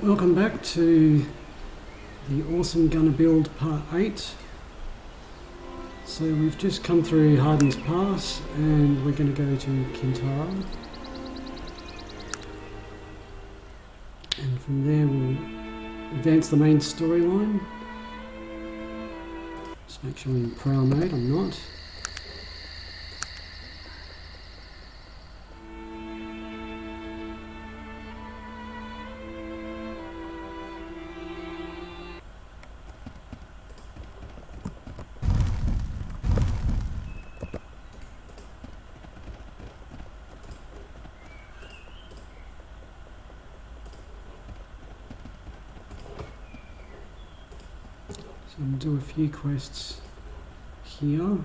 Welcome back to the Awesome Gunner Build Part 8. So we've just come through Harden's Pass and we're going to go to Qintarra. And from there we'll advance the main storyline. Just make sure I'm in prowl mode, I'm not. So I'm going to do a few quests here.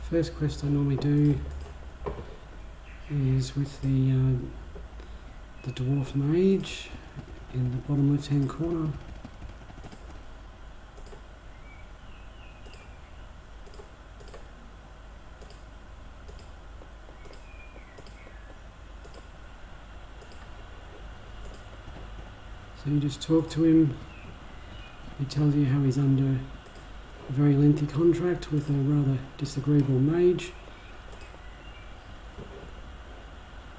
First quest I normally do is with the dwarf mage in the bottom left hand corner. So you just talk to him. He tells you how he's under a very lengthy contract with a rather disagreeable mage.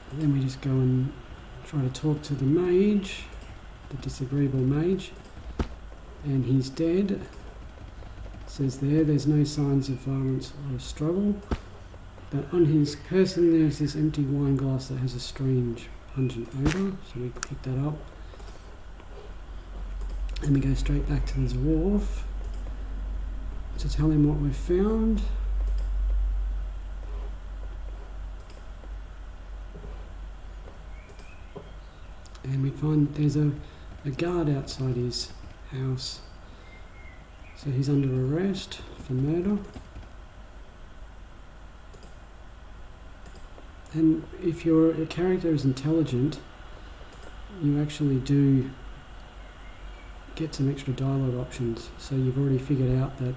And then we just go and try to talk to the mage, the disagreeable mage, and he's dead. It says there's no signs of violence or struggle, but on his person there's this empty wine glass that has a strange pungent odour, so we pick that up. And we go straight back to the dwarf to tell him what we've found. And we find there's a guard outside his house. So he's under arrest for murder. And if your character is intelligent, you actually do get some extra dialogue options. So you've already figured out that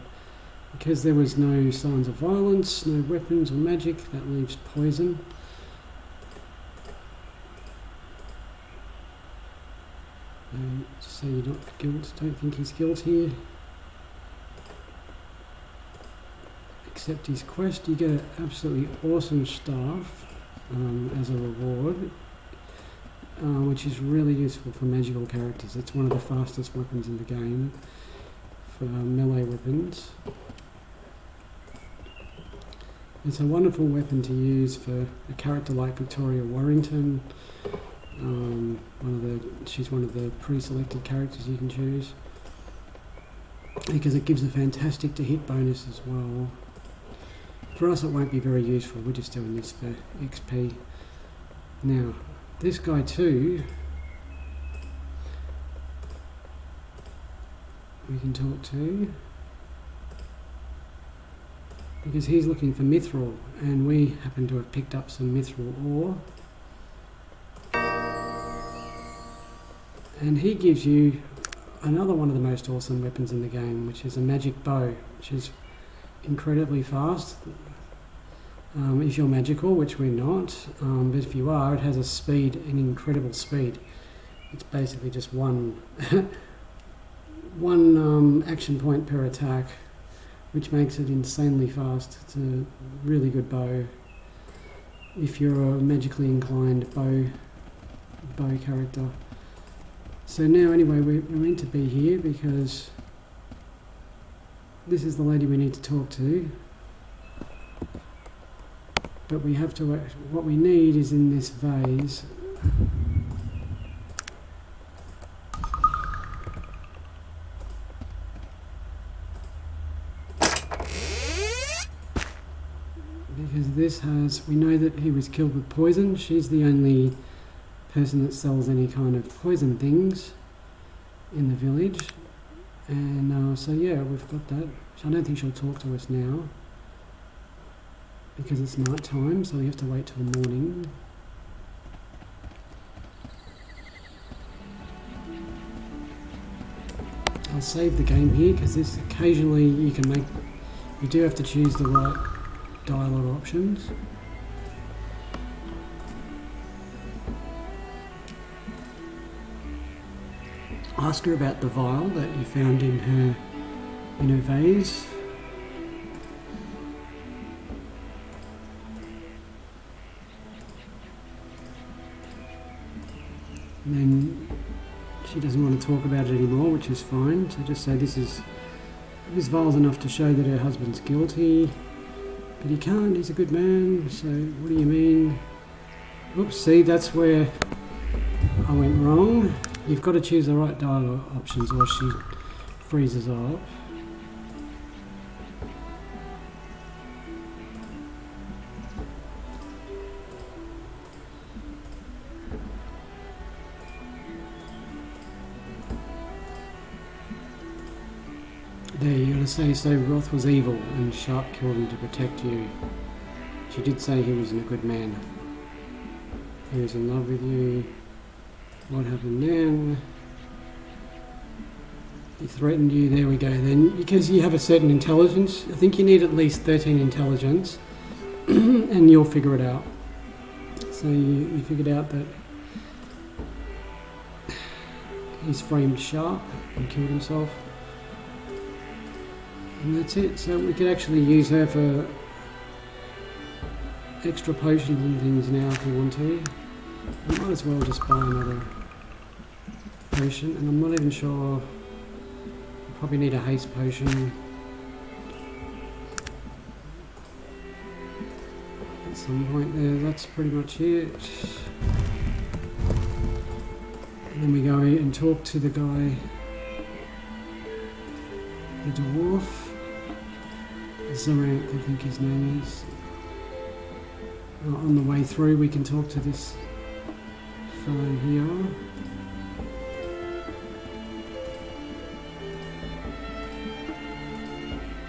because there was no signs of violence, no weapons or magic, that leaves poison. Just say you're not guilty, don't think he's guilty. Accept his quest. You get absolutely awesome staff as a reward. Which is really useful for magical characters. It's one of the fastest weapons in the game for melee weapons. It's a wonderful weapon to use for a character like Victoria Warrington. She's one of the pre-selected characters you can choose, because it gives a fantastic to hit bonus as well. For us it won't be very useful, we're just doing this for XP. Now, this guy too, we can talk to, because he's looking for mithril, and we happen to have picked up some mithril ore. And he gives you another one of the most awesome weapons in the game, which is a magic bow, which is incredibly fast. If you're magical, which we're not, but if you are, it has an incredible speed. It's basically just one action point per attack, which makes it insanely fast. It's a really good bow if you're a magically inclined bow character. So now anyway, we're meant to be here because this is the lady we need to talk to. But we have to, what we need is in this vase. Because this has, we know that he was killed with poison. She's the only person that sells any kind of poison things in the village. And so yeah, we've got that. So I don't think she'll talk to us now, because it's night time, so we have to wait till morning. I'll save the game here, because this occasionally you do have to choose the right dialogue options. ask her about the vial that you found in her vase. And then she doesn't want to talk about it anymore, which is fine. So just say this vial's enough to show that her husband's guilty, but he can't, he's a good man, so what do you mean? Oops, see, that's where I went wrong. You've got to choose the right dialogue options or she freezes up. There, you gotta say, so Roth was evil and Sharp killed him to protect you. She did say he wasn't a good man. He was in love with you. What happened then? He threatened you, there we go then. Because you have a certain intelligence, I think you need at least 13 intelligence, and you'll figure it out. So you figured out that he's framed Sharp and killed himself. And that's it, so we could actually use her for extra potions and things now if we want to. I might as well just buy another potion, and I'm not even sure, I probably need a haste potion at some point there. That's pretty much it. And then we go and talk to the guy, the dwarf. Zarant, I think his name is. On the way through we can talk to this fellow here.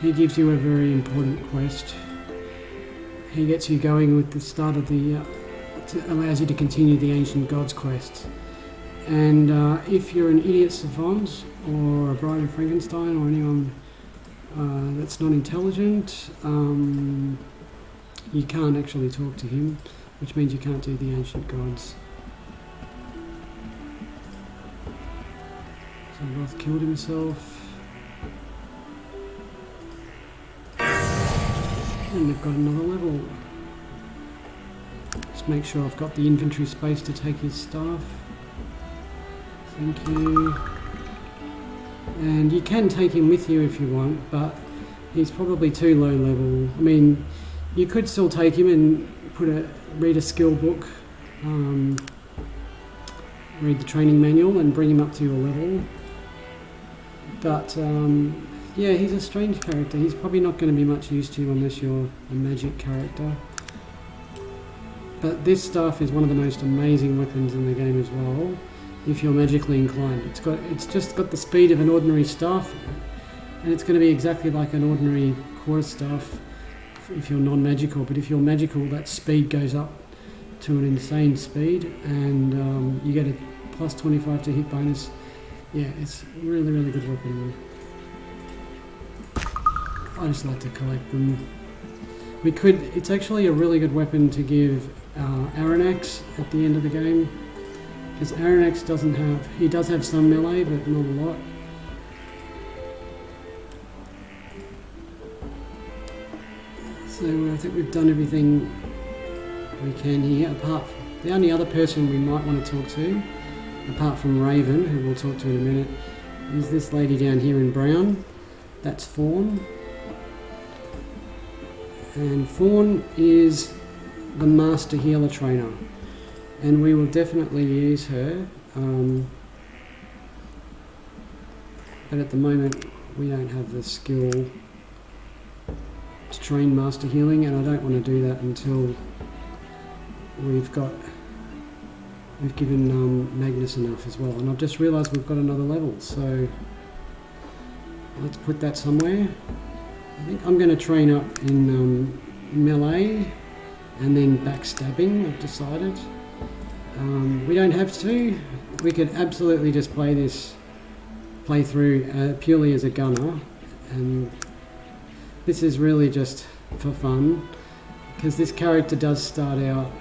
He gives you a very important quest. He gets you going with the start of the... allows you to continue the Ancient Gods quest. And if you're an idiot savant or a Bride of Frankenstein or anyone that's not intelligent, you can't actually talk to him, which means you can't do the Ancient Gods. So Roth killed himself. And we've got another level. Just make sure I've got the inventory space to take his stuff. Thank you. And you can take him with you if you want, but he's probably too low level. I mean, you could still take him and read a skill book, read the training manual and bring him up to your level. But yeah, he's a strange character. He's probably not going to be much use to you unless you're a magic character. But this stuff is one of the most amazing weapons in the game as well, if you're magically inclined. It's just got the speed of an ordinary staff, and it's going to be exactly like an ordinary quarterstaff if you're non-magical. But if you're magical, that speed goes up to an insane speed, and you get a plus 25 to hit bonus. Yeah, it's a really, really good weapon. I just like to collect them. It's actually a really good weapon to give Aranax at the end of the game, because Aranax he does have some melee, but not a lot. So I think we've done everything we can here, the only other person we might want to talk to, apart from Raven, who we'll talk to in a minute, is this lady down here in brown. That's Fawn. And Fawn is the Master Healer Trainer, and we will definitely use her, but at the moment we don't have the skill to train Master Healing, and I don't want to do that until we've given Magnus enough as well. And I've just realised we've got another level, so let's put that somewhere. I think I'm going to train up in melee and then backstabbing, I've decided. We don't have to. We could absolutely just play through purely as a gunner, and this is really just for fun, because this character does start out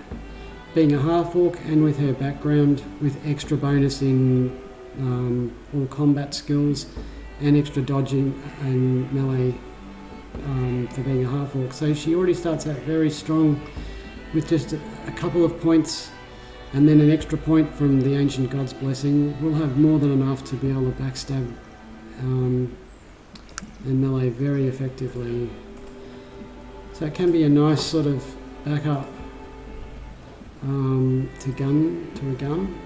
being a half-orc and with her background with extra bonus in all combat skills, and extra dodging and melee for being a half-orc. So she already starts out very strong with just a couple of points, and then an extra point from the Ancient God's Blessing. We'll have more than enough to be able to backstab and melee very effectively. So it can be a nice sort of backup to a gun.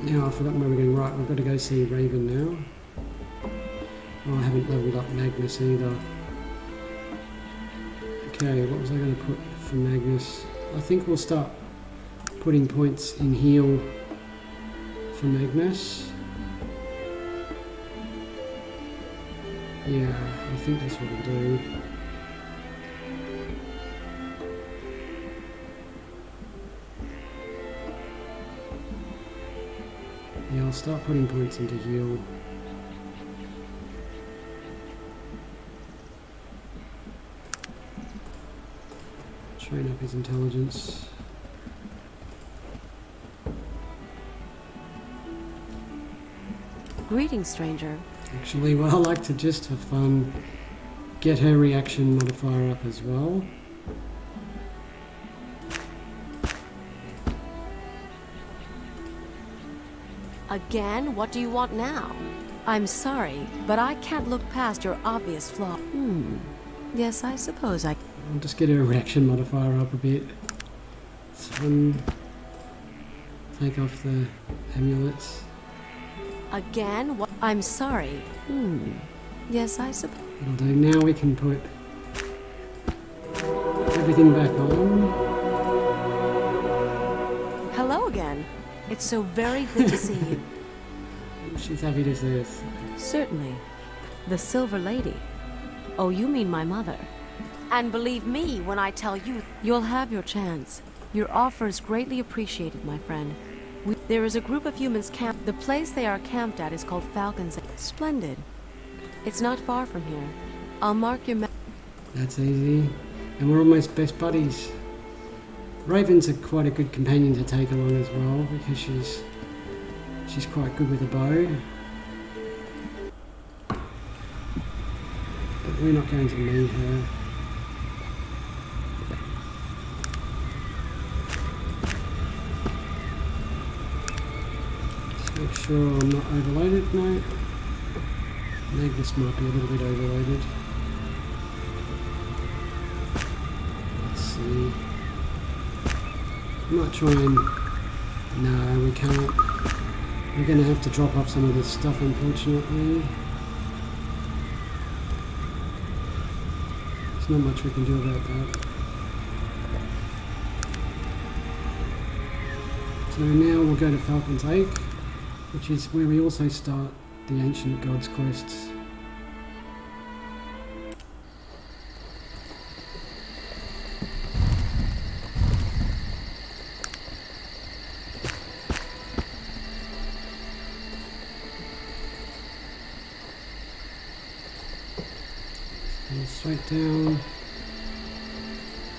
Now I've forgotten where we're going. Right, we've got to go see Raven now. Oh, I haven't leveled up Magnus either. Okay, what was I going to put for Magnus? I think we'll start putting points in heal for Magnus. Yeah, I think that's what we'll do. Yeah, I'll start putting points into heal. Train up his intelligence. Greetings, stranger. Actually, well, I like to just have fun, get her reaction modifier up as well. Again? What do you want now? I'm sorry, but I can't look past your obvious flaw. Yes, I suppose I... I'll just get her reaction modifier up a bit. It's fun. Take off the amulets. Again? What? I'm sorry. Yes, I suppose... That'll do. Now we can put everything back on. Hello again. It's so very good to see you. She's happy to see us. Certainly. The Silver Lady. Oh, you mean my mother. And believe me when I tell you, you'll have your chance. Your offer is greatly appreciated, my friend. There is a group of humans camped. The place they are camped at is called Falcon's. Splendid. It's not far from here. I'll mark your... That's easy. And we're almost best buddies. Raven's quite a good companion to take along as well, because she's quite good with a bow. But we're not going to need her. Just make sure I'm not overloaded. No. Magnus might be a little bit overloaded. Let's see. I might try and... No, we can't. We're going to have to drop off some of this stuff, unfortunately. There's not much we can do about that. So now we'll go to Falcon's Ache, which is where we also start the Ancient Gods quests. And straight down.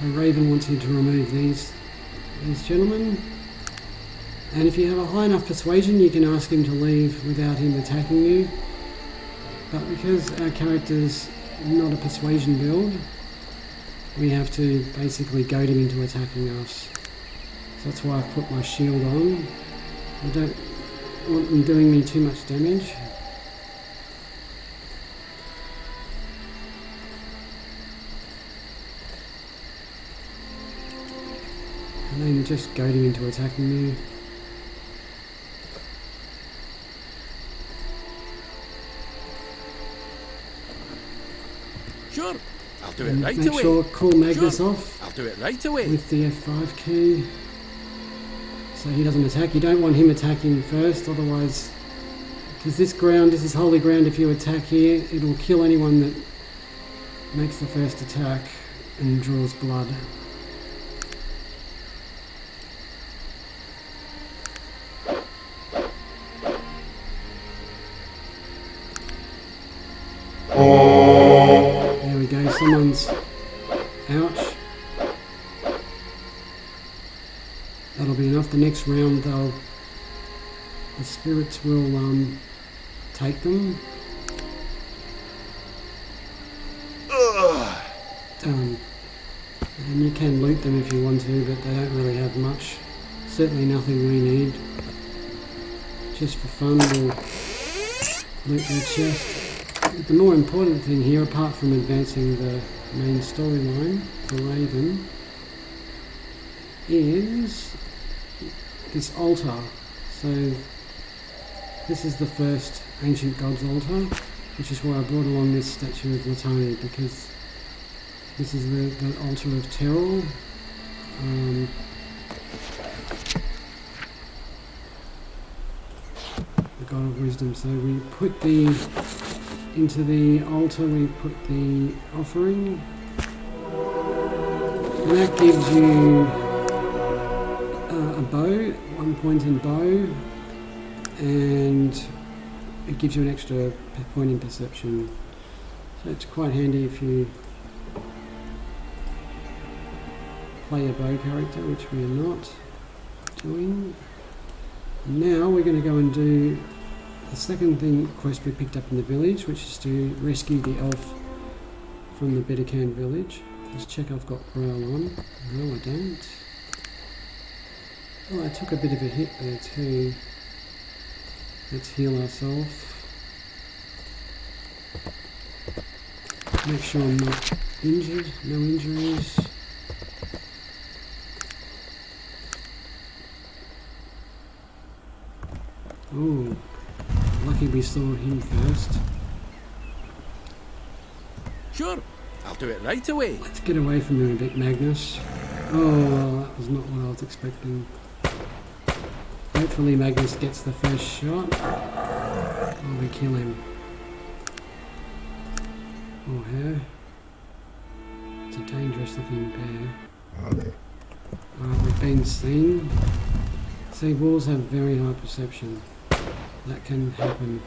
So Raven wants you to remove these gentlemen. And if you have a high enough persuasion, you can ask him to leave without him attacking you. But because our character's not a persuasion build, we have to basically goad him into attacking us. So that's why I've put my shield on. I don't want them doing me too much damage. And then just goad him into attacking me. Sure, I'll do it right Make away. sure call Magnus off I'll do it right away. with the F5 key. So he doesn't attack. You don't want him attacking first, otherwise, because this is holy ground. If you attack here, it'll kill anyone that makes the first attack and draws blood. There we go, someone's... Ouch. that'll be enough. The next round, the spirits will take them. And you can loot them if you want to, but they don't really have much. Certainly nothing we need. Just for fun, we'll loot their chest. But the more important thing here, apart from advancing the main storyline for Raven, is this altar. So this is the first ancient god's altar, which is why I brought along this statue of Latoni, because this is the altar of Terrell. The god of wisdom. So we put into the altar, we put the offering, and that gives you a bow, 1 point in bow, and it gives you an extra point in perception. So it's quite handy if you play a bow character, which we are not doing. And now we're going to go and do the second quest we picked up in the village, which is to rescue the elf from the Bittercan village. Let's check I've got Braille on. No, I don't. Oh, I took a bit of a hit there too. Let's heal ourselves. Make sure I'm not injured. No injuries. Oh, lucky we saw him first. Sure, I'll do it right away. Let's get away from him a bit, Magnus. Oh, that was not what I was expecting. Hopefully Magnus gets the first shot. Oh, we kill him. Oh, her. It's a dangerous looking bear. Alright, we've been seen. See, wolves have very high perception. That can happen.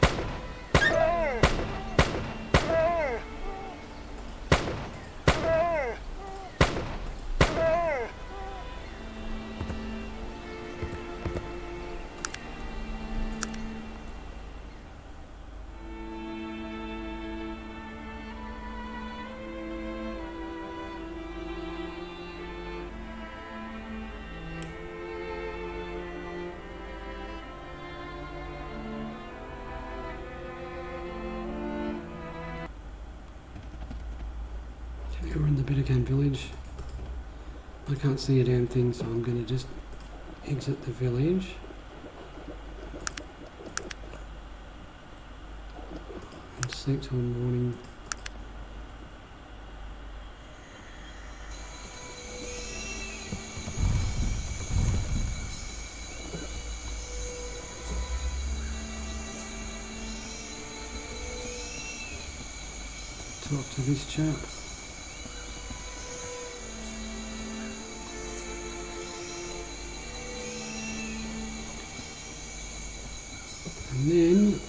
We're in the Bittercan village. I can't see a damn thing, so I'm going to just exit the village. And sleep till morning. Talk to this chap. And then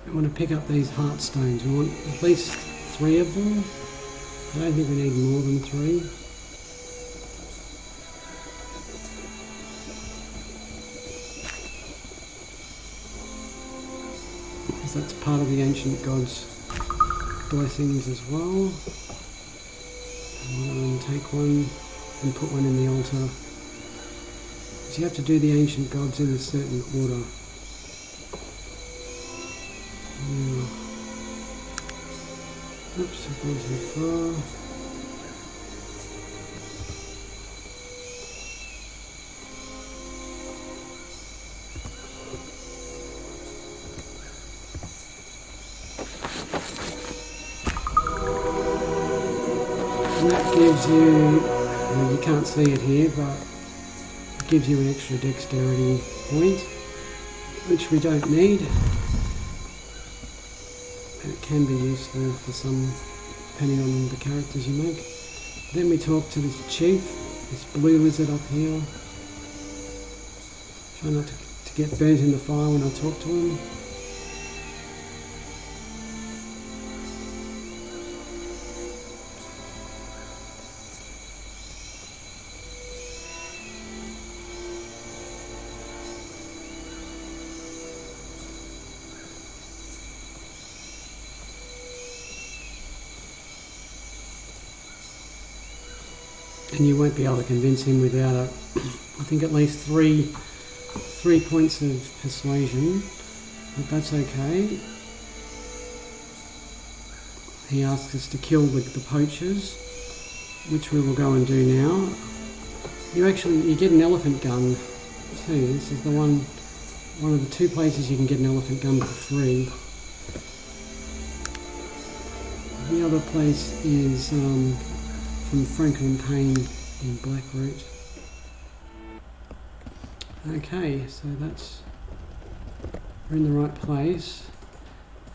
we want to pick up these heart stones. We want at least 3 of them. I don't think we need more than 3. Because that's part of the ancient gods' blessings as well. And take one and put one in the altar. So you have to do the ancient gods in a certain order. Yeah. Oops, I've gone too far. And that gives you, well, you can't see it here, but it gives you an extra dexterity point, which we don't need. And it can be useful for some, depending on the characters you make. Then we talk to this chief, this blue lizard up here. Try not to get burnt in the fire when I talk to him. And you won't be able to convince him without I think at least three points of persuasion, but that's okay. He asks us to kill the poachers, which we will go and do now. You get an elephant gun too. This is one of the 2 places you can get an elephant gun for free. The other place is from Franklin Payne in Blackroot. Okay, so we're in the right place.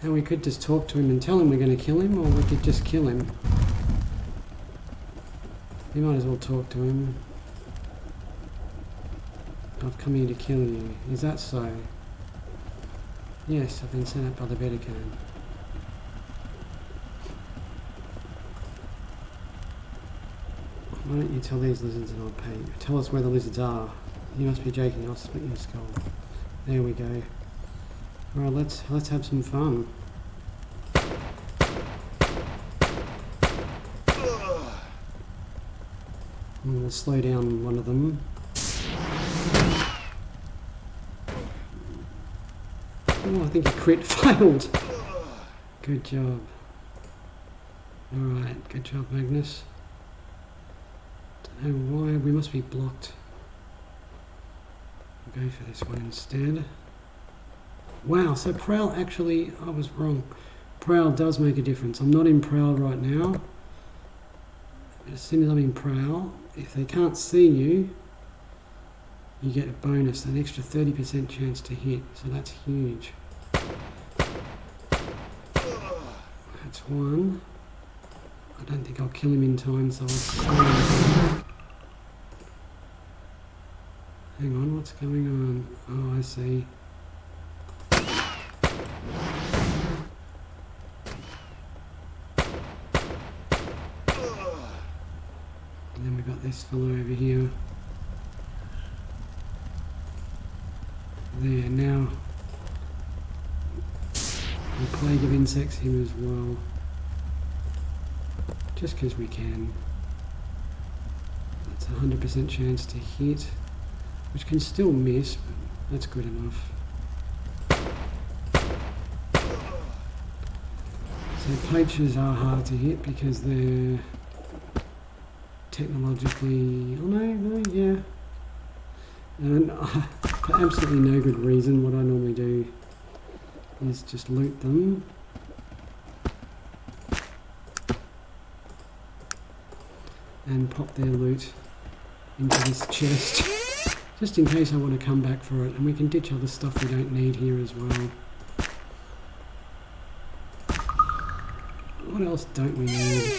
And we could just talk to him and tell him we're going to kill him, or we could just kill him. We might as well talk to him. I've come here to kill you. Is that so? Yes, I've been sent out by the Vatican. Why don't you tell these lizards and I'll pay you? Tell us where the lizards are. You must be joking, I'll split your skull. There we go. Alright, let's have some fun. And we'll slow down one of them. Oh, I think he crit failed. Good job. Alright, good job, Magnus. Don't know why, we must be blocked. We'll go for this one instead. Wow, so Prowl actually, I was wrong. Prowl does make a difference. I'm not in Prowl right now. But as soon as I'm in Prowl, if they can't see you, you get a bonus, an extra 30% chance to hit. So that's huge. That's one. I don't think I'll kill him in time, so I'll slow him down. Hang on, what's going on? Oh, I see. And then we've got this fellow over here. There, now the plague of insects him as well. Just because we can. That's a 100% chance to hit, which can still miss, but that's good enough. So poachers are harder to hit because they're technologically... oh no, yeah. And for absolutely no good reason, what I normally do is just loot them. And pop their loot into this chest, just in case I want to come back for it, and we can ditch other stuff we don't need here as well. What else don't we need?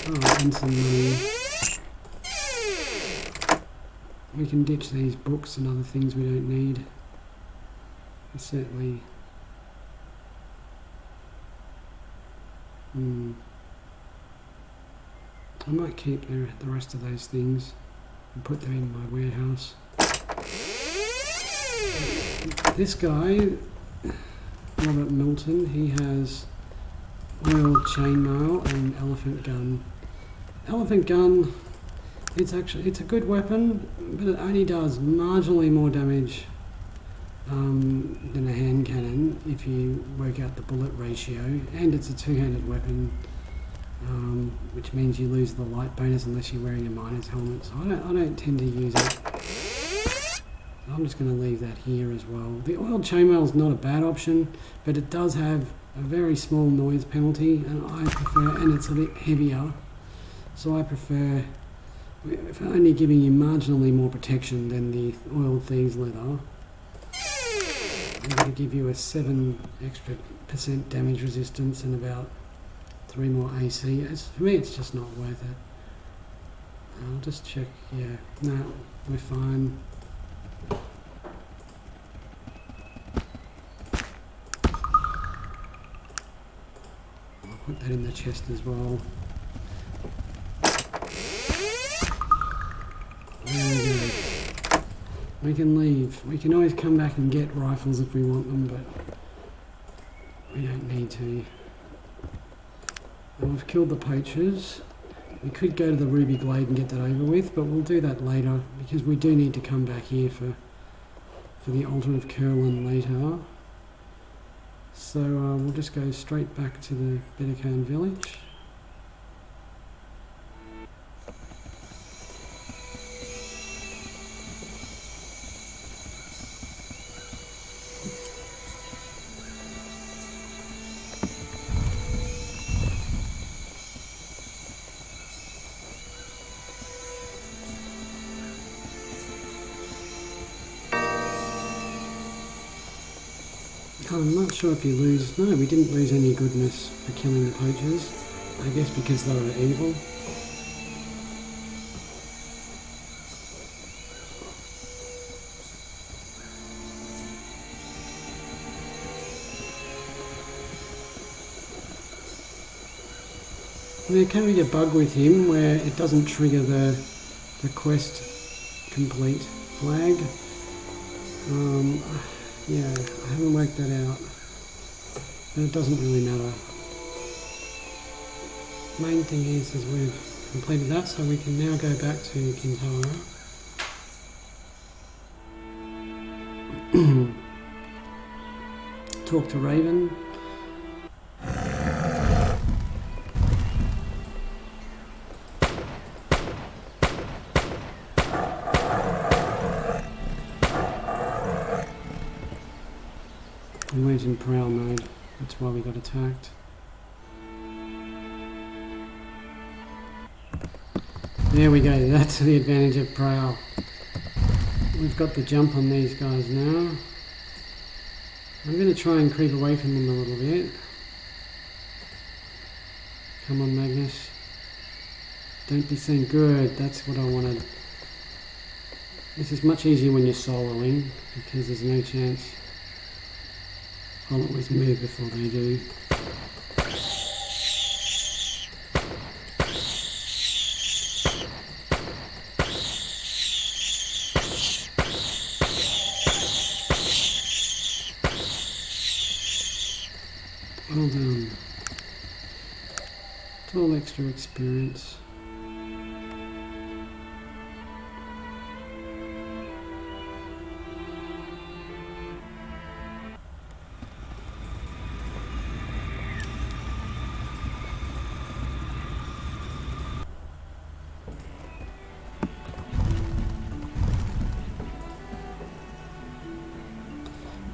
Oh, and some money. We can ditch these books and other things we don't need. And certainly... I might keep the rest of those things and put them in my warehouse. This guy, Robert Milton, he has oiled chainmail and elephant gun. Elephant gun, it's a good weapon, but it only does marginally more damage than a hand cannon if you work out the bullet ratio, and it's a two-handed weapon. Which means you lose the light bonus unless you're wearing a miner's helmet, so I don't tend to use it. I'm just going to leave that here as well. The oiled chainmail is not a bad option, but it does have a very small noise penalty, and I prefer, and it's a bit heavier, so I prefer, if only giving you marginally more protection than the oiled thieves leather, I'm going to give you a 7% extra damage resistance and about 3 more AC. For me, it's just not worth it. I'll just check. Yeah, no, we're fine. I'll put that in the chest as well. There we go. We can leave. We can always come back and get rifles if we want them, but we don't need to. We've killed the poachers. We could go to the Ruby Glade and get that over with, but we'll do that later because we do need to come back here for the altar of Curlin later. So we'll just go straight back to the Bettercan village. I'm not sure if you lose... No, we didn't lose any goodness for killing the poachers. I guess because they were evil. There can be a bug with him where it doesn't trigger the quest complete flag. Yeah, I haven't worked that out, but it doesn't really matter. Main thing is we've completed that, so we can now go back to Qintarra. Talk to Raven. We went in prowl mode, that's why we got attacked. There we go, that's the advantage of prowl. We've got the jump on these guys now. I'm going to try and creep away from them a little bit. Come on, Magnus. Don't be seen. Good, that's what I wanted. This is much easier when you're soloing, because there's no chance. I'll always move before they do. Well done. It's all extra experience.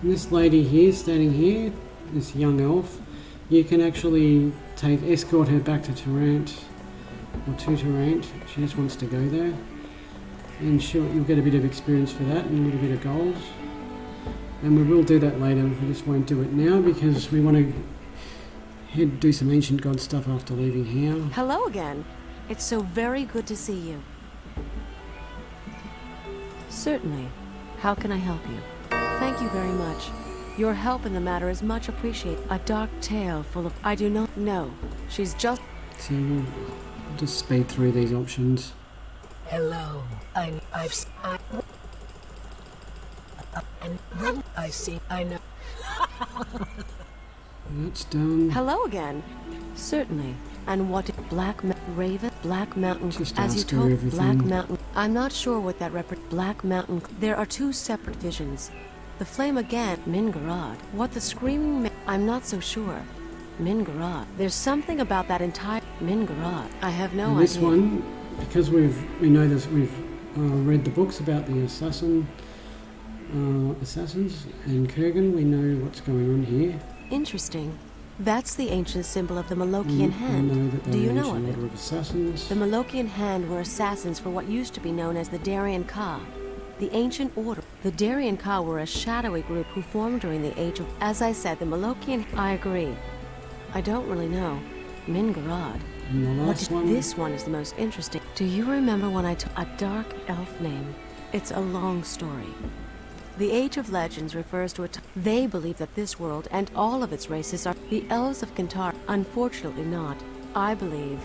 And this lady here, standing here, this young elf, you can actually escort her back to Tarrant, or to Tarrant. She just wants to go there. And you'll get a bit of experience for that, and a little bit of gold. And we will do that later, we just won't do it now, because we want to do some ancient god stuff after leaving here. Hello again. It's so very good to see you. Certainly. How can I help you? Thank you very much. Your help in the matter is much appreciated. A dark tale full of... I do not know. She's just... So we'll just speed through these options. Hello. I see. I know. That's done. Hello again. Certainly. And what... Raven? Black Mountain... Just as you ask her told... everything. Black Mountain... I'm not sure what that Black Mountain... There are two separate visions. The flame again... Mingarad. What the screaming... I'm not so sure. Mingarad. There's something about that entire... Mingarad. I have no idea. This one, because we know this, we've read the books about the assassins and Kurgan, we know what's going on here. Interesting. That's the ancient symbol of the Malokian hand. I know that Do you they're know an of ancient it? order of assassins. The Malokian hand were assassins for what used to be known as the Darien Ka. The ancient order. The Darien Ka were a shadowy group who formed during the age of... As I said, the Malokian... I agree. I don't really know. Mingarad. And the last one. This one is the most interesting. Do you remember when I took a dark elf name? It's a long story. The Age of Legends refers to a time. They believe that this world and all of its races are the elves of Qintarra. Unfortunately not. I believe.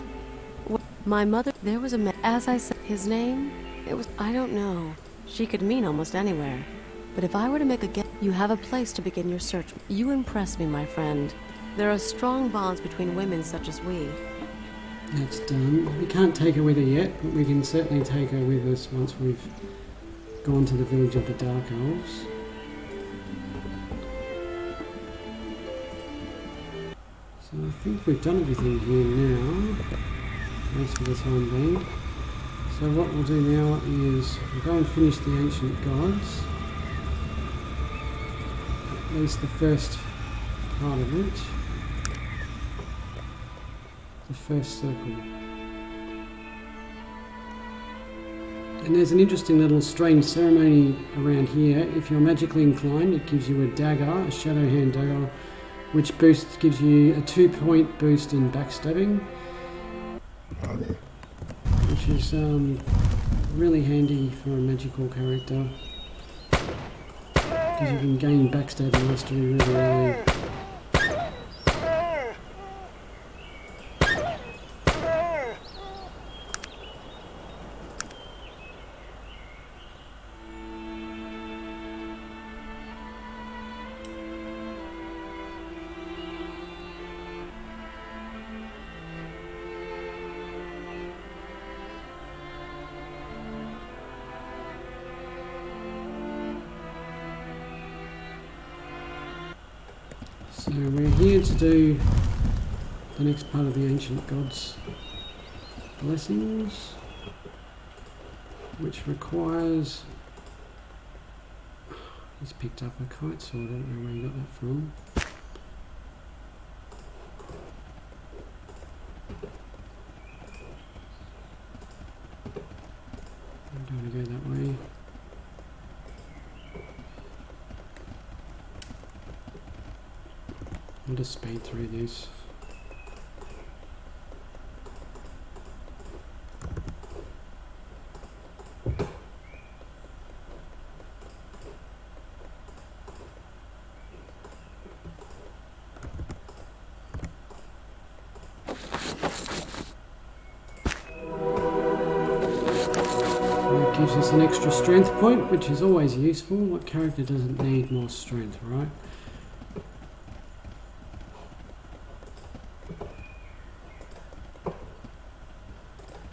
My mother... There was a man... As I said, his name... It was... I don't know. She could mean almost anywhere. But if I were to make a guess... You have a place to begin your search. You impress me, my friend. There are strong bonds between women such as we. That's done. We can't take her with her yet, but we can certainly take her with us once we've gone to the village of the Dark Elves. So I think we've done everything here now, at least for the time being. So what we'll do now is we'll go and finish the Ancient Gods, at least the first part of it, the first circle. And there's an interesting little strange ceremony around here. If you're magically inclined, it gives you a dagger, a shadow hand dagger, which gives you a 2-point boost in backstabbing, which is really handy for a magical character, because you can gain backstab mastery really early. So we're here to do the next part of the Ancient Gods blessings, which requires... He's picked up a kite sword, I don't know where he got that from. I don't want to go that way. I'll just speed through this. That gives us an extra strength point, which is always useful. What character doesn't need more strength, right?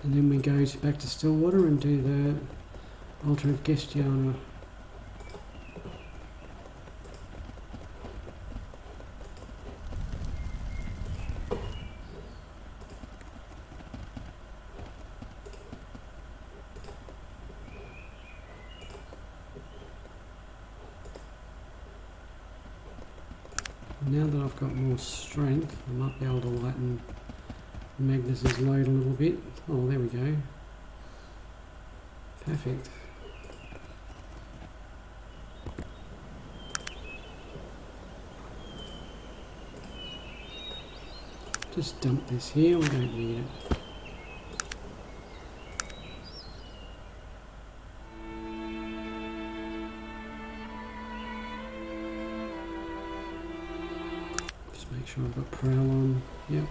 And then we go back to Stillwater and do the Altar of Gestiana. Now that I've got more strength, I might be able to lighten Magnus's load a little bit. Oh, there we go. Perfect. Just dump this here, we don't need it. Just make sure I've got prowl on. Yep.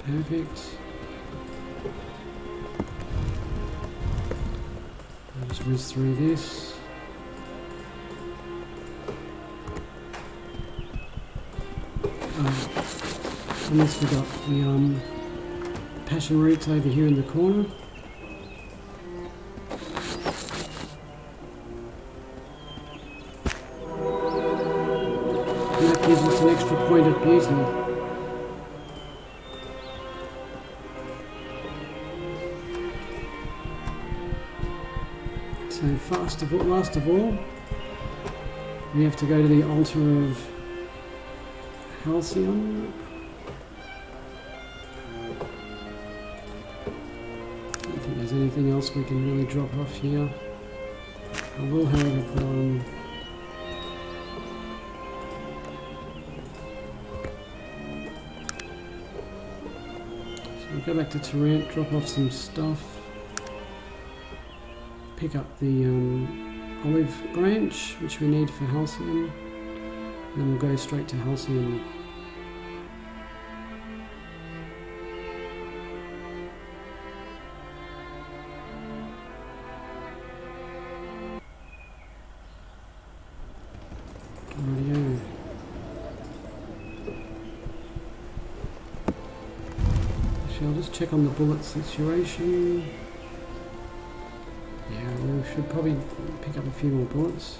Perfect. I'll just whiz through this. Almost forgot the passion roots over here in the corner. And that gives us an extra point of beauty. So last of all, we have to go to the altar of Halcyon. I don't think there's anything else we can really drop off here. I will, however, put on so we'll go back to Tarrant, drop off some stuff. Pick up the olive branch, which we need for Halcyon, and then we'll go straight to Halcyon. Actually, I'll just check on the bullet situation. Yeah, we should probably pick up a few more bullets.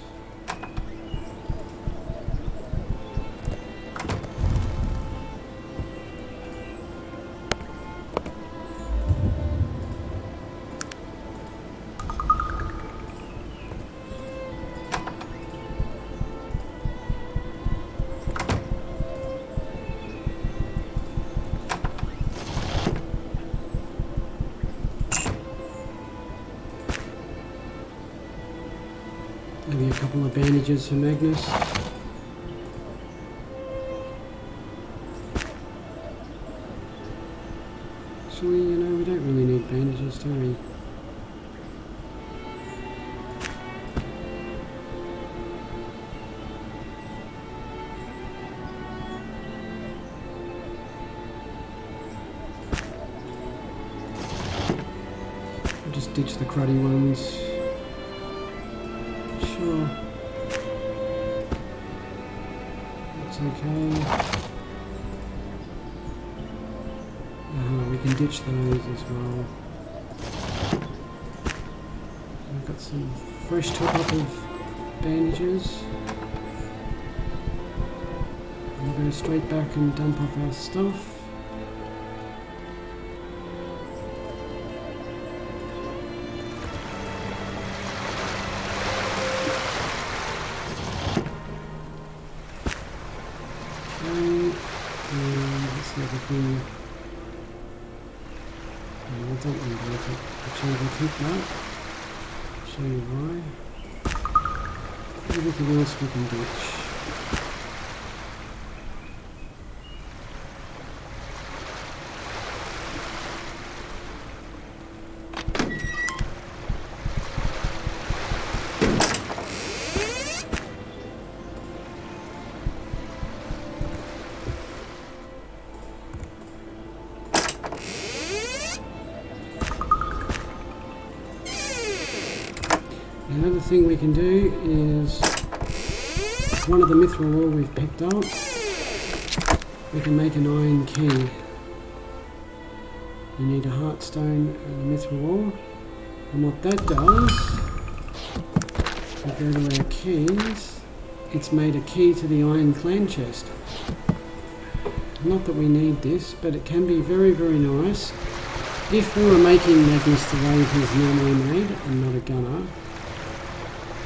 Maybe a couple of bandages for Magnus. Actually, you know, we don't really need bandages, do we? We'll just ditch the cruddy ones. Sure. That's okay. We can ditch those as well. We've got some fresh top-up of bandages. And we'll go straight back and dump off our stuff. Everything. Yeah, we'll dump them both. Actually, we'll keep that. I'll show you why. Everything else we can ditch. Another thing we can do is one of the mithril ore we've picked up, we can make an iron key. You need a heartstone and a mithril ore, and what that does, if we go to our keys, it's made a key to the iron clan chest. Not that we need this, but it can be very, very nice. If we were making Magnus the way he's normally made and not a gunner,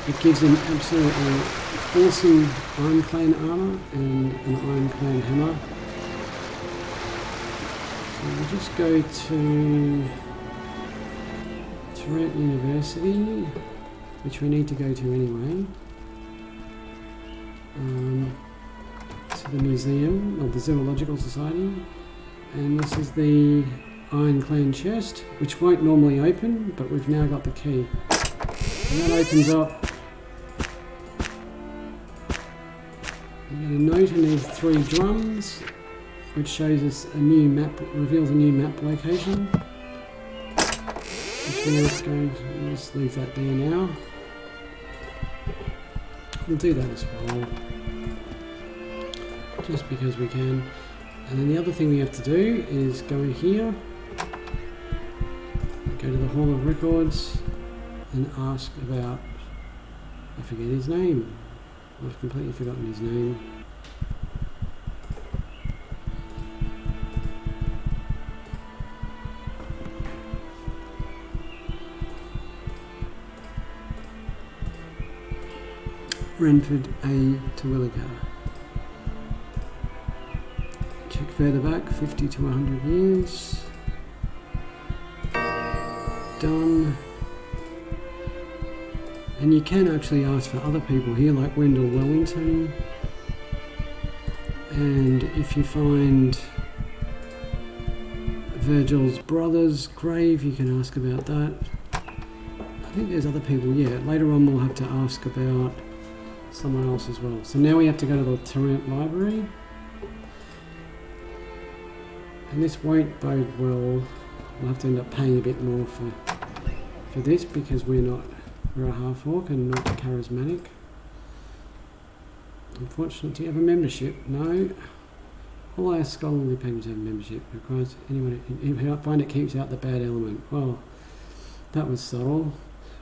it gives him absolutely awesome Iron Clan armor and an Iron Clan hammer. So we'll just go to Trent University, which we need to go to anyway. To the museum of the Zoological Society, and this is the Iron Clan chest, which won't normally open, but we've now got the key. And that opens up. You get a note in these 3 drums, which shows us a new map, reveals a new map location. Which we are going to just leave that there now. We'll do that as well, just because we can. And then the other thing we have to do is go here, go to the Hall of Records, and ask about, I forget his name. I've completely forgotten his name. Renford A. Terwilliger. Check further back, 50 to 100 years. Done. And you can actually ask for other people here, like Wendell Wellington. And if you find Virgil's brother's grave, you can ask about that. I think there's other people, yeah. Later on we'll have to ask about someone else as well. So now we have to go to the Tarrant Library. And this won't bode well. We'll have to end up paying a bit more for this because we're a half-orc and not charismatic. Unfortunately, do you have a membership? No. All our scholarly patrons have membership. Requires anyone who find it keeps out the bad element. Well, that was subtle.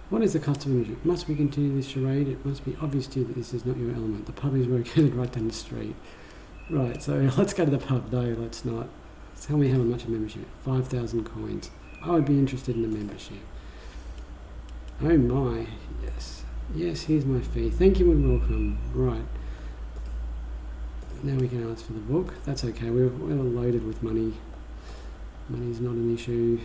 What is the custom membership? Must we continue this charade? It must be obvious to you that this is not your element. The pub is located right down the street. Right, so let's go to the pub. No, let's not. Tell me how much a membership. 5,000 coins. I would be interested in a membership. Oh my, yes. Yes, here's my fee. Thank you and welcome. Right. Now we can ask for the book. That's okay, we're loaded with money. Money's not an issue.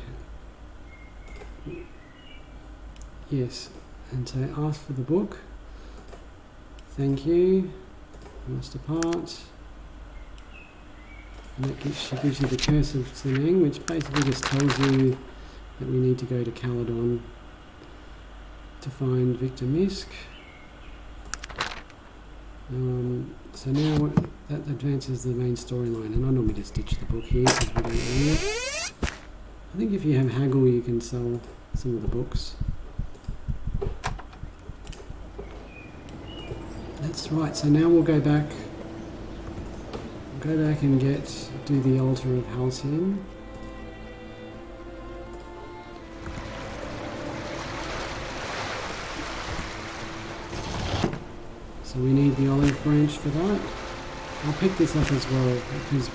Yes, and so ask for the book. Thank you. Must depart. And that she gives you the Curse of Sinang, which basically just tells you that we need to go to Caledon to find Victor Misk. So now that advances the main storyline, and I normally just ditch the book here because we don't need it. I think if you have haggle you can sell some of the books. That's right, so now we'll go back and do the altar of Halcyon. So we need the olive branch for that. I'll pick this up as well because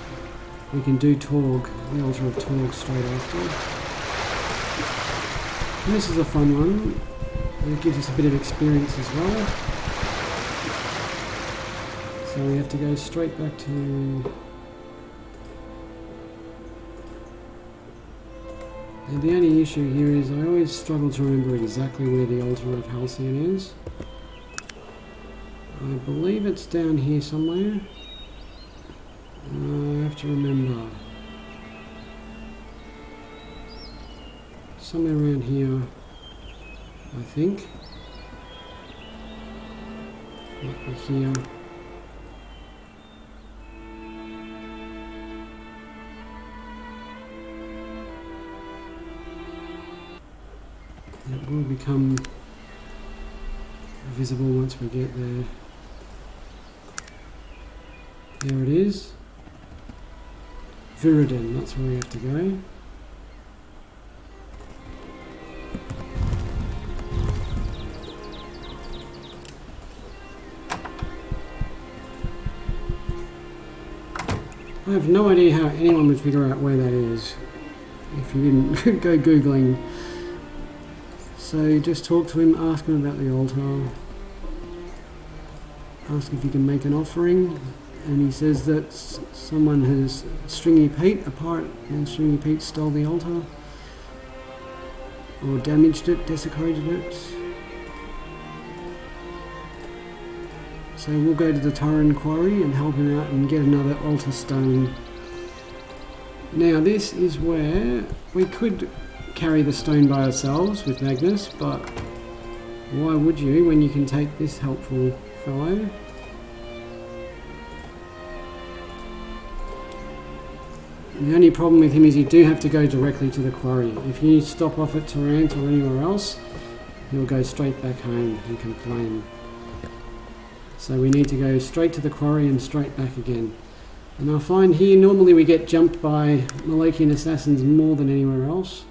we can do Torg, the altar of Torg straight after. And this is a fun one. And it gives us a bit of experience as well. So we have to go straight back to... And the only issue here is I always struggle to remember exactly where the altar of Halcyon is. I believe it's down here somewhere. I have to remember. Somewhere around here, I think. Might be here. It will become visible once we get there. There it is. Viridin, that's where we have to go. I have no idea how anyone would figure out where that is if you didn't go googling. So just talk to him, ask him about the altar, ask if you can make an offering, and he says that someone has Stringy Pete, a pirate named Stringy Pete, stole the altar, or damaged it, desecrated it. So we'll go to the Turren Quarry and help him out and get another altar stone. Now this is where we could carry the stone by ourselves with Magnus, but why would you when you can take this helpful fellow? And the only problem with him is you do have to go directly to the quarry. If you stop off at Tarrant or anywhere else, he'll go straight back home and complain. So we need to go straight to the quarry and straight back again. And I find here normally we get jumped by Malakian assassins more than anywhere else.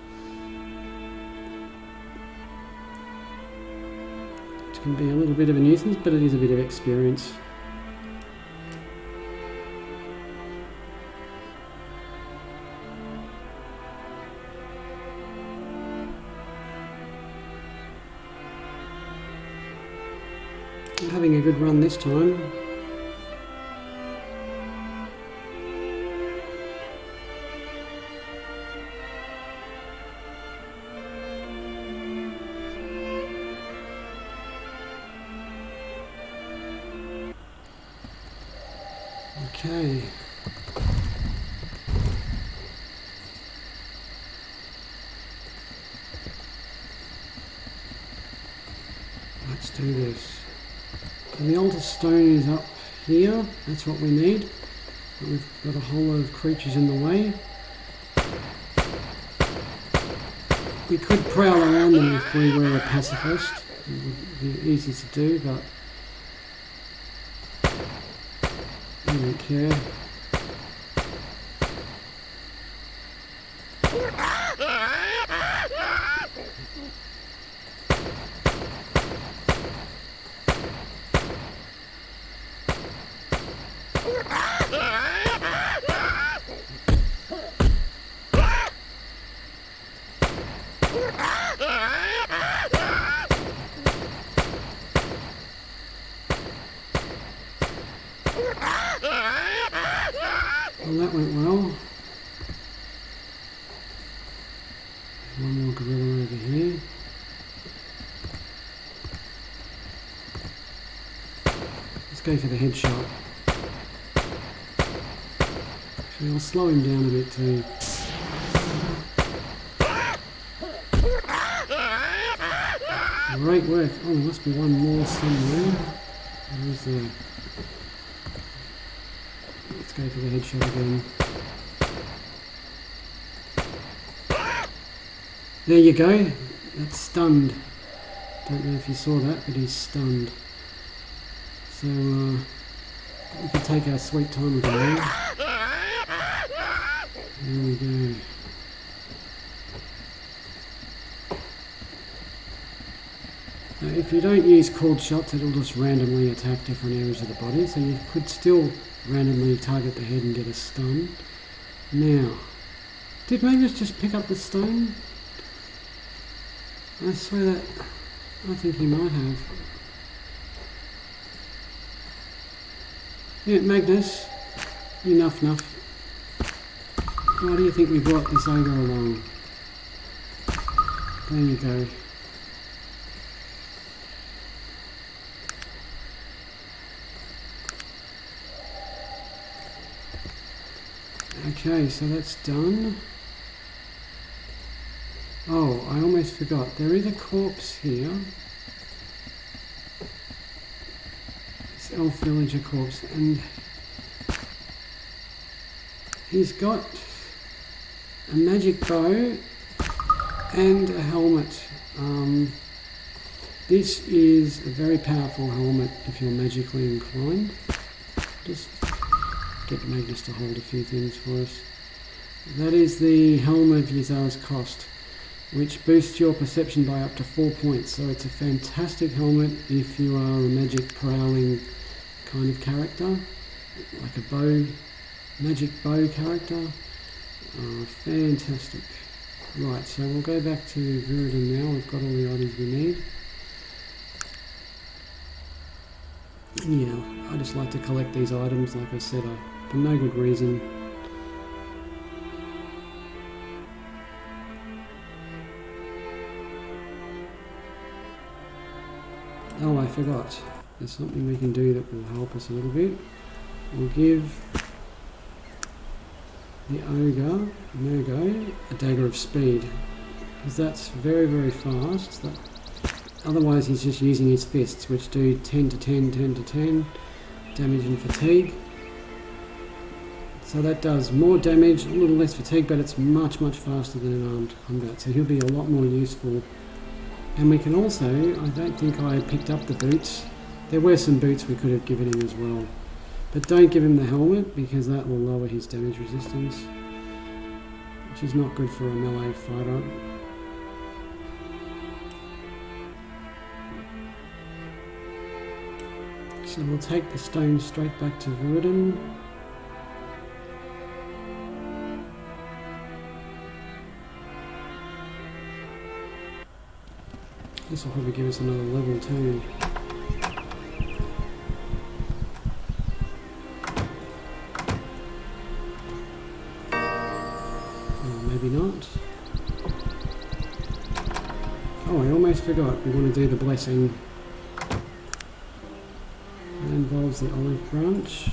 Can be a little bit of a nuisance, but it is a bit of experience. I'm having a good run this time. Okay. Let's do this. And the altar stone is up here. That's what we need. But we've got a whole lot of creatures in the way. We could prowl around them if we were a pacifist. It would be easy to do, but I don't care. Well, that went well. One more gorilla over here. Let's go for the headshot. Actually, I'll slow him down a bit too. Great work. Oh, there must be one more somewhere. Where's the... Let's go for the headshot again. There you go. That's stunned. Don't know if you saw that, but he's stunned. So, we can take our sweet time with him now. There we go. Now, if you don't use called shots, it'll just randomly attack different areas of the body, so you could still randomly target the head and get a stun. Now, did Magnus just pick up the stone? I swear that... I think he might have. Yeah, Magnus, enough. Why do you think we brought this ogre along? There you go. Okay, so that's done. Oh, I almost forgot. There is a corpse here. This elf villager corpse, and he's got a magic bow and a helmet. This is a very powerful helmet if you're magically inclined. Just get Magnus to hold a few things for us. That is the Helm of Yazar's Cost, which boosts your perception by up to 4 points. So it's a fantastic helmet if you are a magic prowling kind of character, like a magic bow character. Fantastic. Right, so we'll go back to Viridin now. We've got all the items we need. Yeah, I just like to collect these items, like I said, for no good reason. Oh, I forgot. There's something we can do that will help us a little bit. We'll give the ogre, Mergo, a dagger of speed, because that's very, very fast. Otherwise he's just using his fists, which do 10 to 10, 10 to 10 damage and fatigue. So that does more damage, a little less fatigue, but it's much, much faster than in armed combat. So he'll be a lot more useful. And we can also, I don't think I picked up the boots. There were some boots we could have given him as well. But don't give him the helmet, because that will lower his damage resistance, which is not good for a melee fighter. So we'll take the stone straight back to Viridin. This will probably give us another level too. Oh, maybe not. Oh, I almost forgot. We want to do the blessing. That involves the olive branch.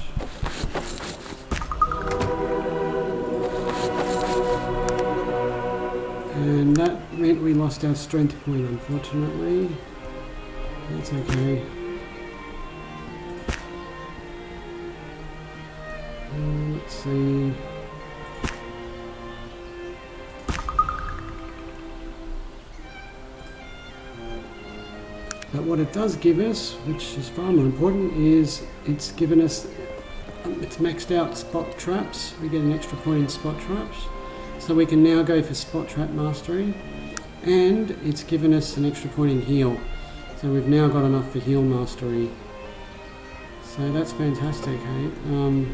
And that meant we lost our strength point, unfortunately. That's okay. Let's see. But what it does give us, which is far more important, is it's given us, it's maxed out spot traps. We get an extra point in spot traps. So we can now go for Spot Trap Mastery, and it's given us an extra point in heal. So we've now got enough for heal mastery. So that's fantastic, hey?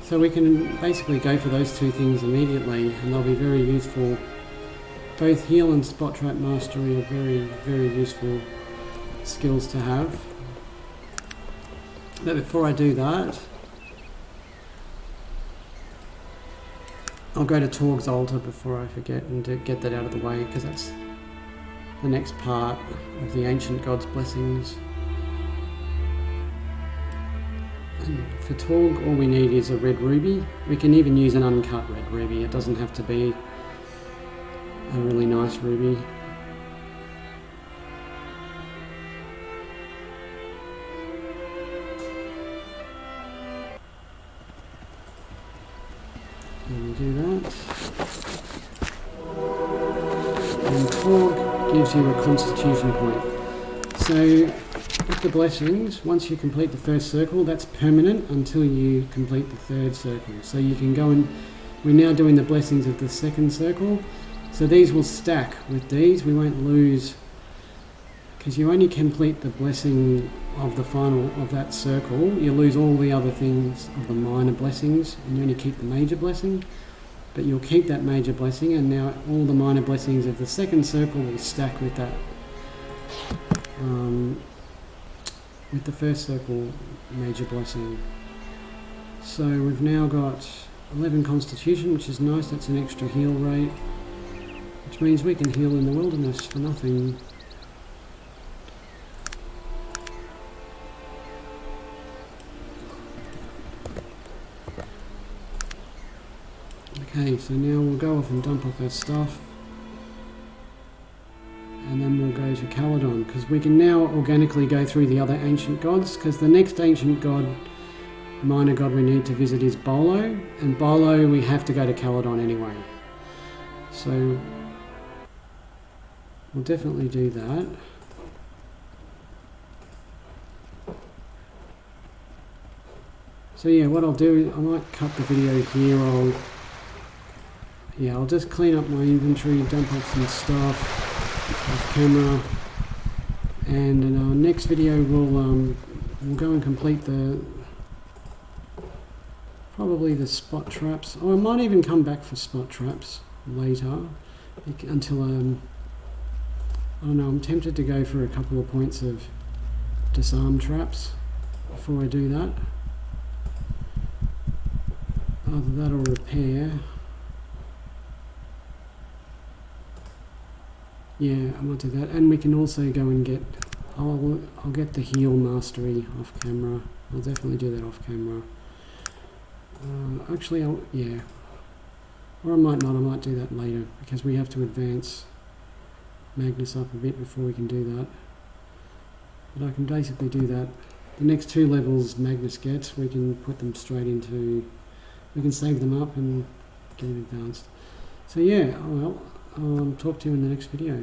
So we can basically go for those two things immediately, and they'll be very useful. Both heal and Spot Trap Mastery are very, very useful skills to have. But before I do that, I'll go to Torg's altar before I forget and get that out of the way, because that's the next part of the Ancient God's Blessings. And for Torg, all we need is a red ruby. We can even use an uncut red ruby. It doesn't have to be a really nice ruby. And we do that. And Torg gives you a constitution point. So with the blessings, once you complete the first circle, that's permanent until you complete the third circle. So you can go and we're now doing the blessings of the second circle. So these will stack with these. We won't lose, because you only complete the blessing of the final of that circle. You lose all the other things of the minor blessings, and you only keep the major blessing. But you'll keep that major blessing, and now all the minor blessings of the second circle will stack with that. With the first circle major blessing. So we've now got 11 constitution, which is nice. That's an extra heal rate, which means we can heal in the wilderness for nothing. Okay, so now we'll go off and dump off our stuff. And then we'll go to Caledon, because we can now organically go through the other ancient gods, because the next ancient god, minor god we need to visit is Bolo, and Bolo we have to go to Caledon anyway. So we'll definitely do that. So yeah, what I'll do, I might cut the video here. I'll just clean up my inventory, dump off some stuff off camera, and in our next video we'll go and complete probably the spot traps. Or I might even come back for spot traps later, until I don't know, I'm tempted to go for a couple of points of disarm traps before I do that. Either that or repair. Yeah, I might do that, and we can also go and get. I'll get the heal mastery off camera. I'll definitely do that off camera. Actually, yeah, or I might not. I might do that later, because we have to advance Magnus up a bit before we can do that. But I can basically do that. The next 2 levels Magnus gets, we can put them straight into. We can save them up and get them advanced. So yeah, well, I'll talk to you in the next video.